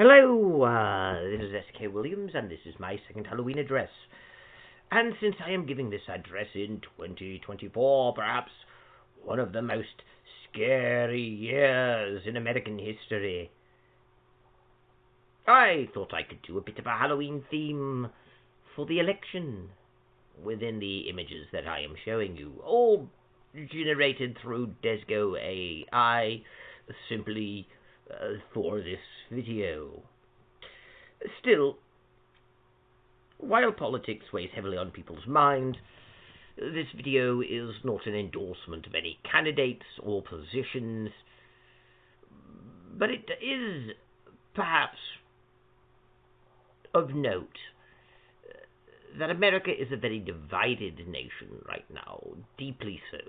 Hello, this is S.K. Williams, and this is my second Halloween address. And since I am giving this address in 2024, perhaps one of the most scary years in American history, I thought I could do a bit of a Halloween theme for the election within the images that I am showing you, all generated through Desgo AI, simply for this video. Still, while politics weighs heavily on people's minds, this video is not an endorsement of any candidates or positions, but it is perhaps of note that America is a very divided nation right now, deeply so,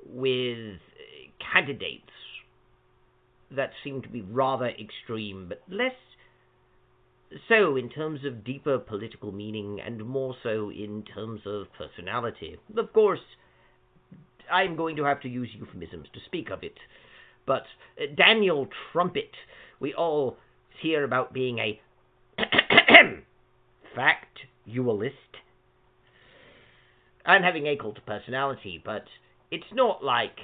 with candidates that seem to be rather extreme, but less so in terms of deeper political meaning and more so in terms of personality. Of course, I'm going to have to use euphemisms to speak of it, but Daniel Trumpet, we all hear about being a factualist and having a cult of personality, but it's not like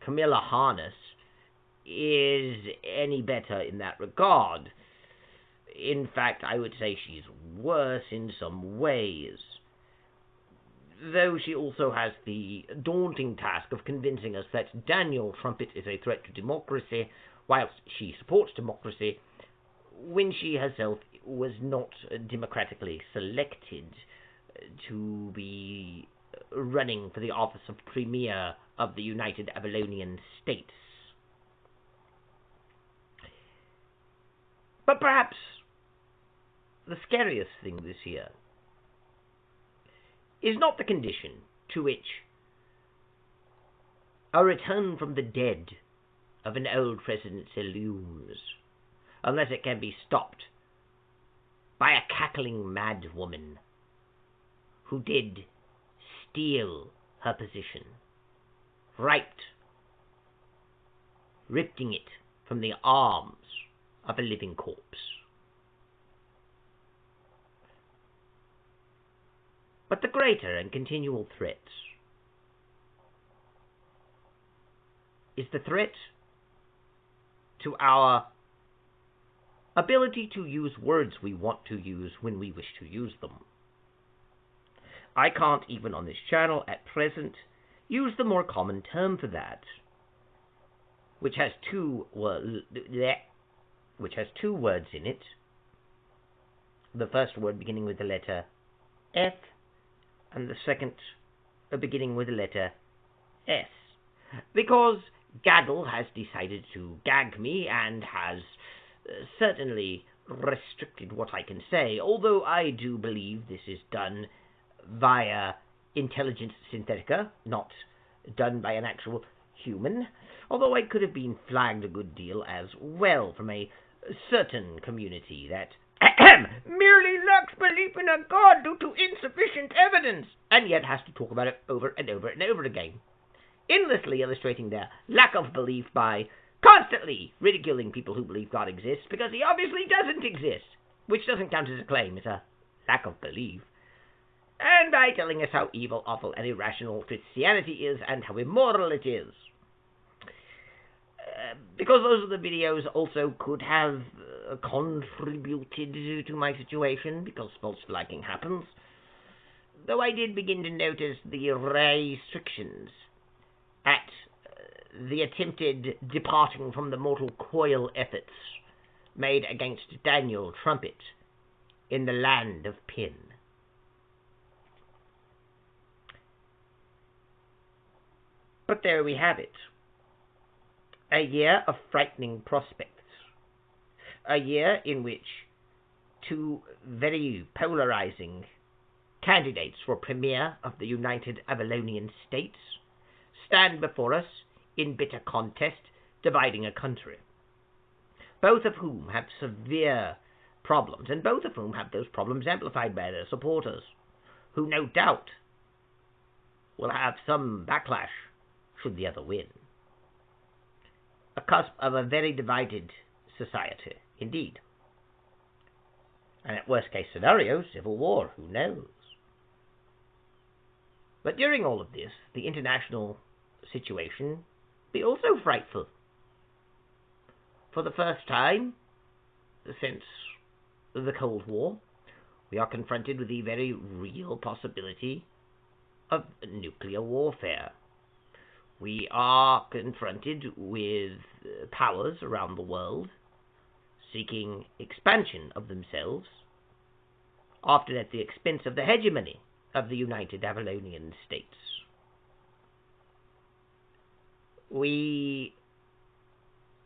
Kamala Harris is any better in that regard. In fact, I would say she's worse in some ways, though she also has the daunting task of convincing us that Daniel Trumpet is a threat to democracy, whilst she supports democracy, when she herself was not democratically selected to be running for the office of Premier of the United Avalonian States. But perhaps the scariest thing this year is not the condition to which a return from the dead of an old presidency looms, unless it can be stopped by a cackling mad woman who did steal her position, ripping it from the arms of a living corpse. But the greater and continual threat is the threat to our ability to use words we want to use when we wish to use them. I can't, even on this channel at present, use the more common term for that, which has two words in it. The first word beginning with the letter F, and the second beginning with the letter S. Because Gaggle has decided to gag me and has certainly restricted what I can say, although I do believe this is done via intelligence synthetica, not done by an actual human, although I could have been flagged a good deal as well from a certain community that merely lacks belief in a god due to insufficient evidence, and yet has to talk about it over and over and over again, endlessly illustrating their lack of belief by constantly ridiculing people who believe God exists, because he obviously doesn't exist, which doesn't count as a claim, it's a lack of belief, and by telling us how evil, awful, and irrational Christianity is and how immoral it is. Because those of the videos also could have contributed to my situation, because false flagging happens, though I did begin to notice the restrictions at the attempted departing from the mortal coil efforts made against Daniel Trumpet in the land of Pin. But there we have it. A year of frightening prospects. A year in which two very polarizing candidates for Premier of the United Avalonian States stand before us in bitter contest, dividing a country. Both of whom have severe problems, and both of whom have those problems amplified by their supporters, who no doubt will have some backlash should the other win. A cusp of a very divided society, indeed. And at worst case scenario, civil war, who knows? But during all of this, the international situation be also frightful. For the first time since the Cold War, we are confronted with the very real possibility of nuclear warfare. We are confronted with powers around the world seeking expansion of themselves, often at the expense of the hegemony of the United Avalonian States. We,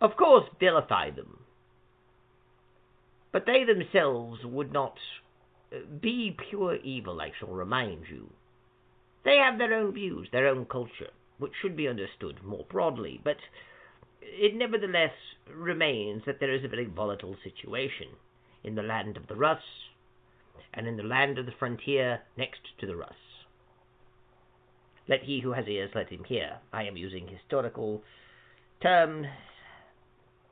of course, vilify them, but they themselves would not be pure evil, I shall remind you. They have their own views, their own culture, which should be understood more broadly, but it nevertheless remains that there is a very volatile situation in the land of the Rus and in the land of the frontier next to the Rus. Let he who has ears, let him hear. I am using historical terms,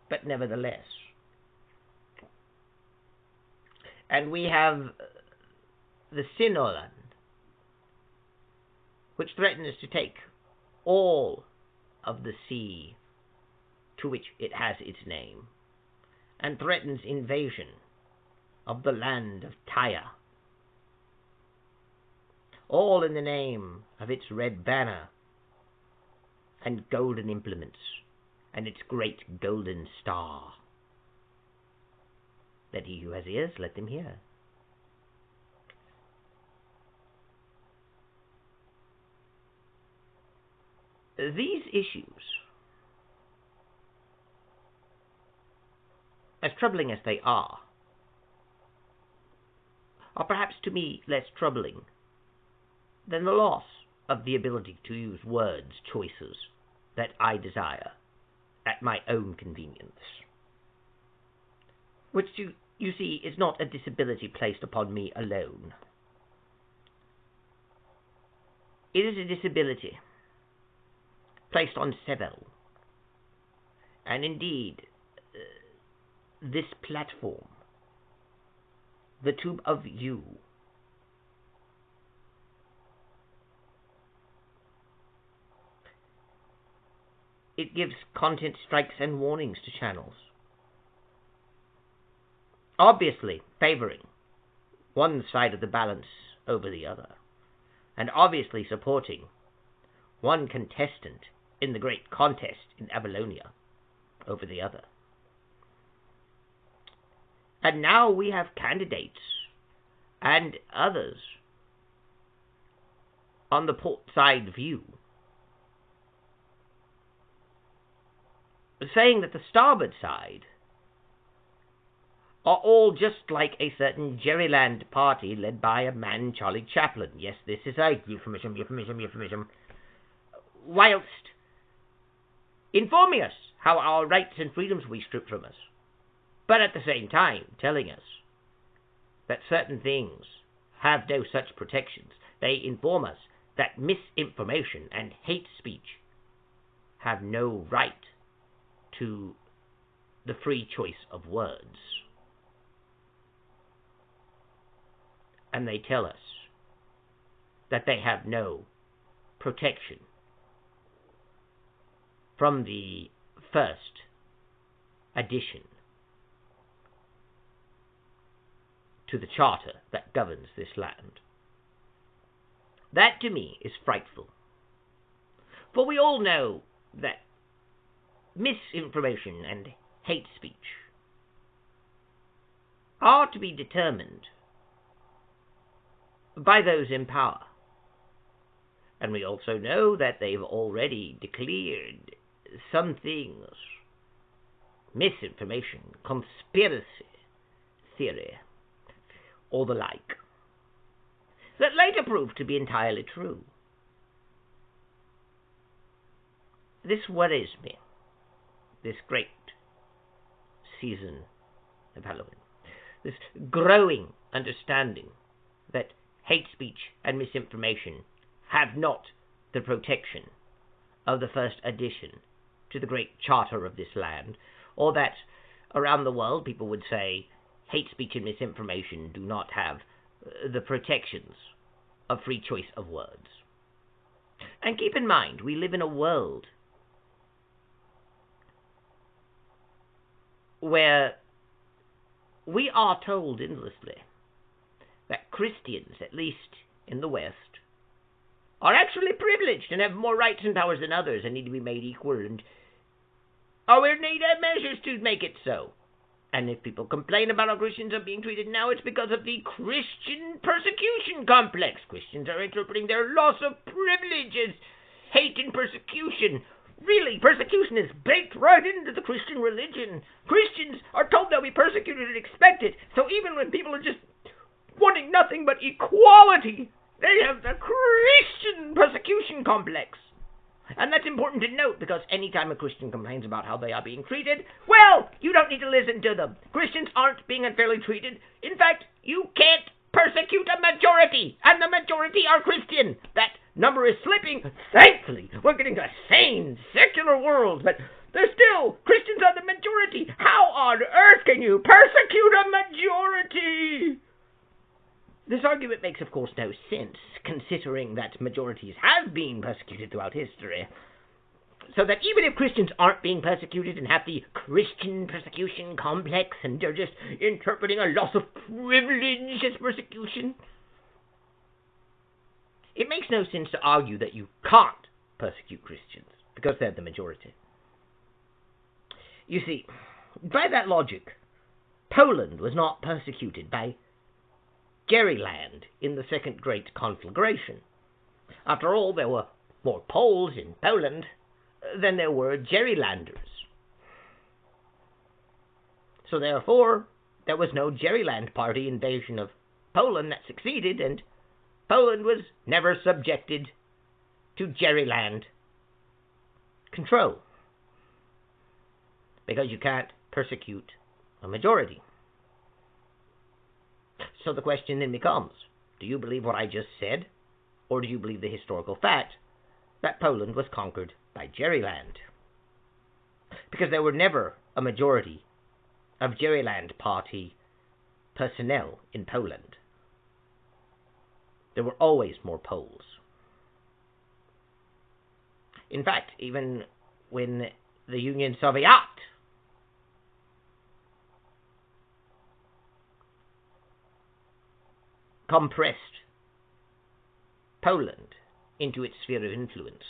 but nevertheless. And we have the Sinoland, which threatens to take all of the sea to which it has its name, and threatens invasion of the land of Tyre, all in the name of its red banner and golden implements and its great golden star. Let he who has ears, let them hear. These issues, as troubling as they are perhaps to me less troubling than the loss of the ability to use words choices that I desire at my own convenience, which you see is not a disability placed upon me alone. It is a disability placed on several, and indeed this platform, the tube of you, it gives content strikes and warnings to channels, obviously favoring one side of the balance over the other, and obviously supporting one contestant in the great contest in Avalonia over the other. And now we have candidates and others on the port side view saying that the starboard side are all just like a certain Jerryland party led by a man, Charlie Chaplin. Yes, this is a euphemism, whilst informing us how our rights and freedoms will be stripped from us, but at the same time telling us that certain things have no such protections. They inform us that misinformation and hate speech have no right to the free choice of words. And they tell us that they have no protection from the first addition to the charter that governs this land. That to me is frightful. For we all know that misinformation and hate speech are to be determined by those in power. And we also know that they've already declared some things, misinformation, conspiracy theory, or the like, that later proved to be entirely true. This worries me, this great season of Halloween, this growing understanding that hate speech and misinformation have not the protection of the first addition to the great charter of this land, or that around the world, people would say hate speech and misinformation do not have the protections of free choice of words. And keep in mind, we live in a world where we are told endlessly that Christians, at least in the West, are actually privileged and have more rights and powers than others and need to be made equal, and we need measures to make it so. And if people complain about how Christians are being treated now, it's because of the Christian persecution complex. Christians are interpreting their loss of privilege as hate and persecution. Really, persecution is baked right into the Christian religion. Christians are told they'll be persecuted and expect it. So even when people are just wanting nothing but equality, they have the Christian persecution complex. And that's important to note, because anytime a Christian complains about how they are being treated, well, you don't need to listen to them. Christians aren't being unfairly treated. In fact, you can't persecute a majority, and the majority are Christian. That number is slipping. Thankfully, we're getting a sane, secular world, but there's still Christians are the majority. How on earth can you persecute a majority? This argument makes, of course, no sense, considering that majorities have been persecuted throughout history. So that even if Christians aren't being persecuted and have the Christian persecution complex and they're just interpreting a loss of privilege as persecution, it makes no sense to argue that you can't persecute Christians because they're the majority. You see, by that logic, Poland was not persecuted by Jerryland in the Second Great Conflagration. After all, there were more Poles in Poland than there were Jerrylanders. So therefore, there was no Jerryland Party invasion of Poland that succeeded, and Poland was never subjected to Jerryland control. Because you can't persecute a majority. So the question then becomes, do you believe what I just said, or do you believe the historical fact that Poland was conquered by Jerryland? Because there were never a majority of Jerryland Party personnel in Poland. There were always more Poles. In fact, even when the Union Soviet compressed Poland into its sphere of influence,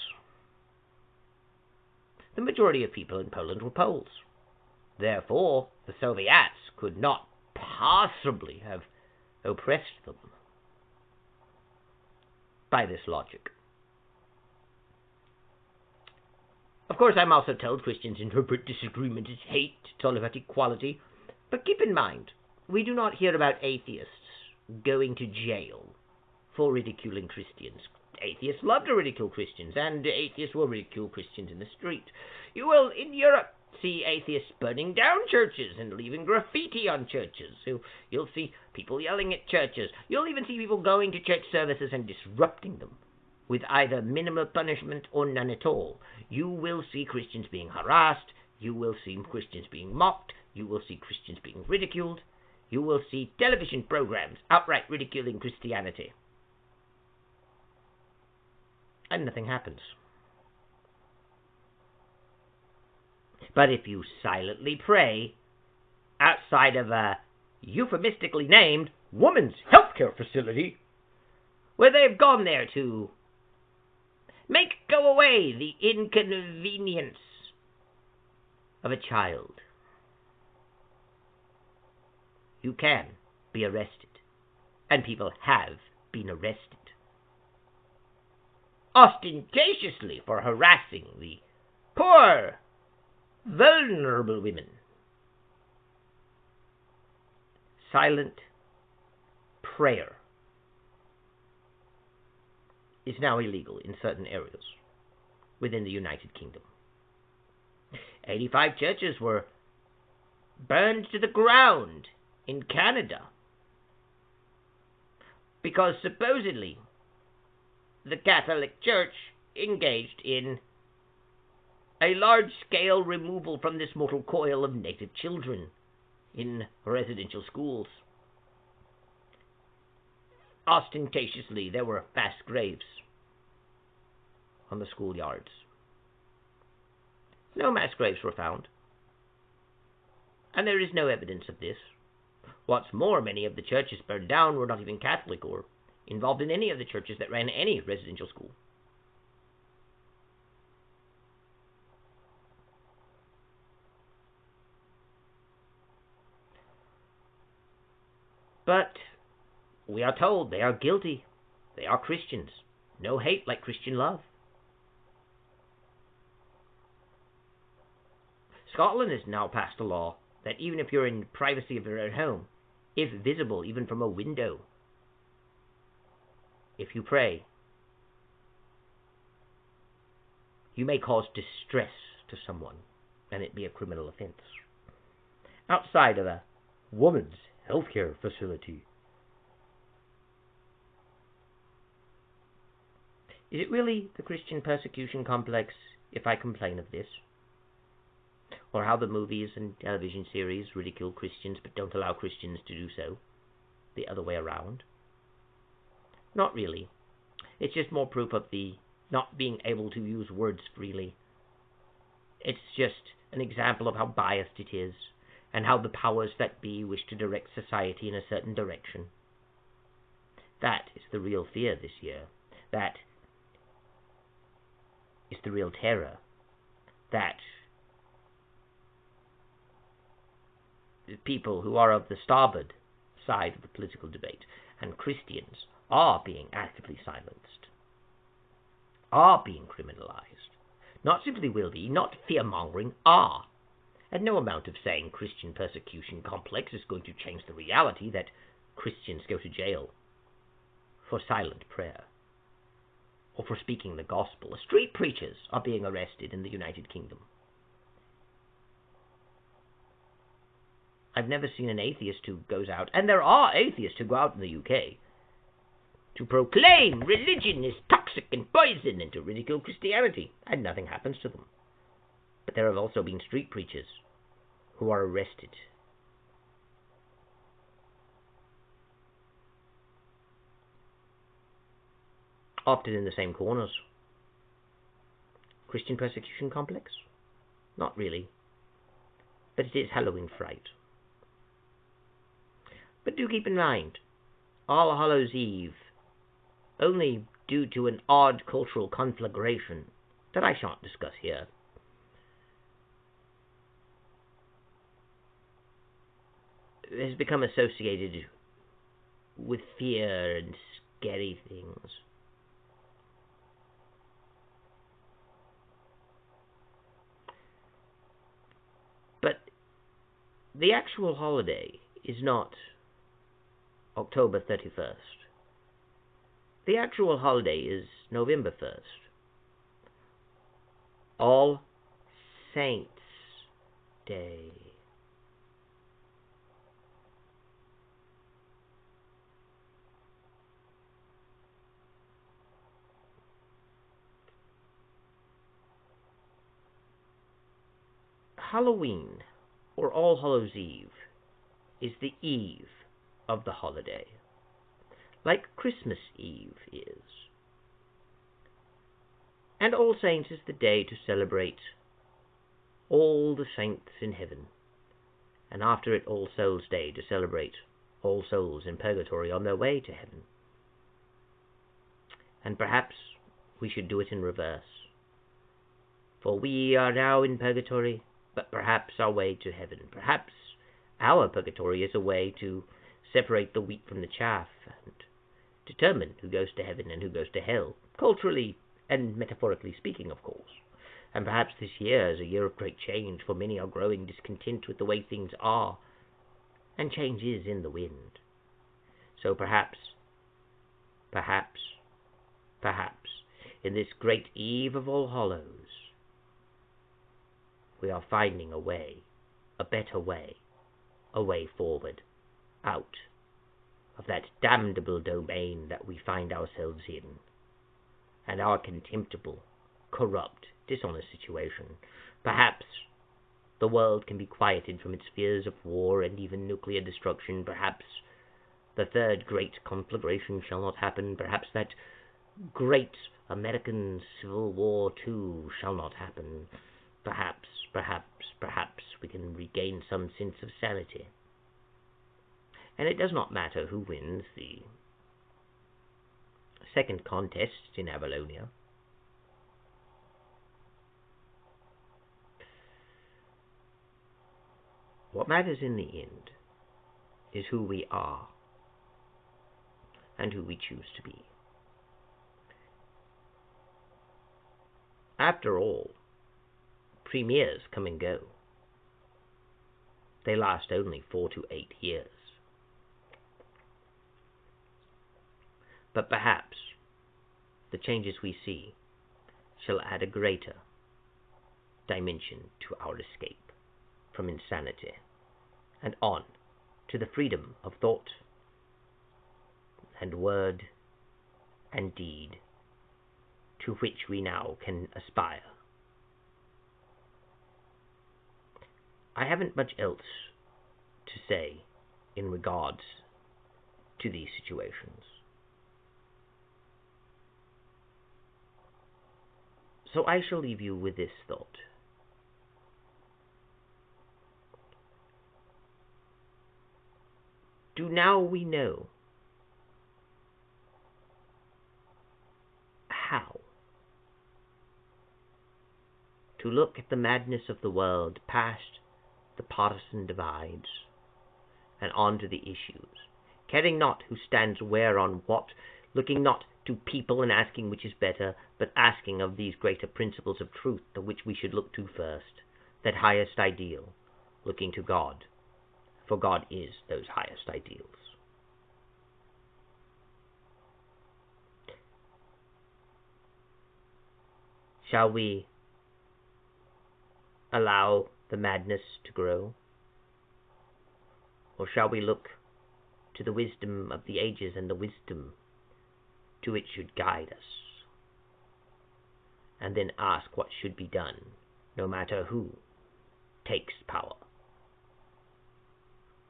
the majority of people in Poland were Poles. Therefore, the Soviets could not possibly have oppressed them by this logic. Of course, I'm also told Christians interpret disagreement as hate. It's all about equality. But keep in mind, we do not hear about atheists going to jail for ridiculing Christians. Atheists love to ridicule Christians, and atheists will ridicule Christians in the street. You will, in Europe, see atheists burning down churches and leaving graffiti on churches. So you'll see people yelling at churches. You'll even see people going to church services and disrupting them with either minimal punishment or none at all. You will see Christians being harassed. You will see Christians being mocked. You will see Christians being ridiculed. You will see television programs outright ridiculing Christianity. And nothing happens. But if you silently pray outside of a euphemistically named women's healthcare facility, where they've gone there to make go away the inconvenience of a child, you can be arrested, and people have been arrested, ostentatiously for harassing the poor, vulnerable women. Silent prayer is now illegal in certain areas within the United Kingdom. 85 churches were burned to the ground in Canada because supposedly the Catholic Church engaged in a large-scale removal from this mortal coil of native children in residential schools. Ostentatiously, there were mass graves on the schoolyards. No mass graves were found, and there is no evidence of this. What's more, many of the churches burned down were not even Catholic or involved in any of the churches that ran any residential school. But we are told they are guilty. They are Christians. No hate like Christian love. Scotland has now passed a law that even if you're in the privacy of your own home, if visible even from a window, if you pray, you may cause distress to someone, and it be a criminal offense. Outside of a woman's healthcare facility. Is it really the Christian persecution complex if I complain of this? Or how the movies and television series ridicule Christians but don't allow Christians to do so? The other way around? Not really. It's just more proof of the not being able to use words freely. It's just an example of how biased it is, and how the powers that be wish to direct society in a certain direction. That is the real fear this year. That is the real terror. That people who are of the starboard side of the political debate, and Christians, are being actively silenced, are being criminalized. Not simply will be, not fear-mongering, are. And no amount of saying Christian persecution complex is going to change the reality that Christians go to jail for silent prayer, or for speaking the gospel. Street preachers are being arrested in the United Kingdom. I've never seen an atheist who goes out, and there are atheists who go out in the UK, to proclaim religion is toxic and poison and to ridicule Christianity, and nothing happens to them. But there have also been street preachers who are arrested. Often in the same corners. Christian persecution complex? Not really. But it is Halloween fright. But do keep in mind, All Hallows Eve, only due to an odd cultural conflagration that I shan't discuss here, has become associated with fear and scary things. But the actual holiday is not October 31st. The actual holiday is November 1st. All Saints' Day. Halloween, or All Hallows Eve, is the eve of the holiday, like Christmas Eve is. And All Saints is the day to celebrate all the saints in heaven, and after it All Souls' Day to celebrate all souls in purgatory on their way to heaven. And perhaps we should do it in reverse, for we are now in purgatory, but perhaps our way to heaven. Perhaps our purgatory is a way to separate the wheat from the chaff and determine who goes to heaven and who goes to hell, culturally and metaphorically speaking, of course. And perhaps this year is a year of great change, for many are growing discontent with the way things are, and change is in the wind. So perhaps, in this great eve of All Hallows, we are finding a way, a better way, a way forward, out of that damnable domain that we find ourselves in, and our contemptible, corrupt, dishonest situation. Perhaps the world can be quieted from its fears of war and even nuclear destruction. Perhaps the third great conflagration shall not happen. Perhaps that great American Civil War too shall not happen. Perhaps we can regain some sense of sanity. And it does not matter who wins the second contest in Avalonia. What matters in the end is who we are and who we choose to be. After all, premiers come and go. They last only 4 to 8 years. But perhaps the changes we see shall add a greater dimension to our escape from insanity and on to the freedom of thought and word and deed to which we now can aspire. I haven't much else to say in regards to these situations. So I shall leave you with this thought. Do now we know how to look at the madness of the world past the partisan divides and on to the issues, caring not who stands where on what, looking not to people and asking which is better, but asking of these greater principles of truth to which we should look to first, that highest ideal, looking to God, for God is those highest ideals. Shall we allow the madness to grow? Or shall we look to the wisdom of the ages and the wisdom to it should guide us, and then ask what should be done, no matter who takes power?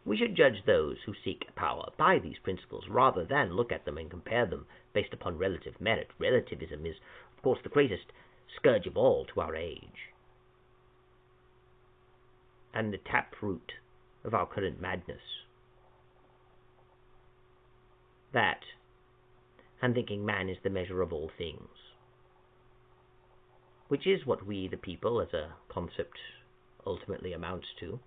We should judge those who seek power by these principles rather than look at them and compare them based upon relative merit. Relativism is, of course, the greatest scourge of all to our age, and the taproot of our current madness. That, and thinking man is the measure of all things, which is what we, the people, as a concept ultimately amounts to.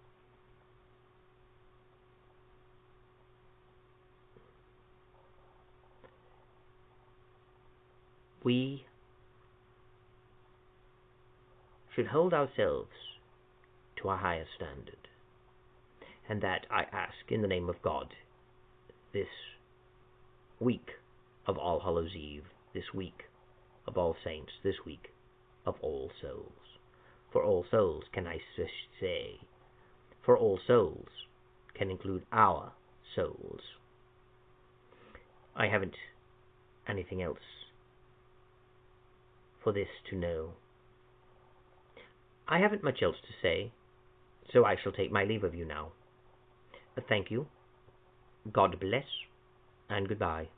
We should hold ourselves to a higher standard, and that I ask in the name of God this week of All Hallows Eve, this week of All Saints, this week of All Souls. For All Souls, can I say, for All Souls can include our souls. I haven't anything else for this to know. I haven't much else to say, so I shall take my leave of you now. Thank you, God bless, and goodbye.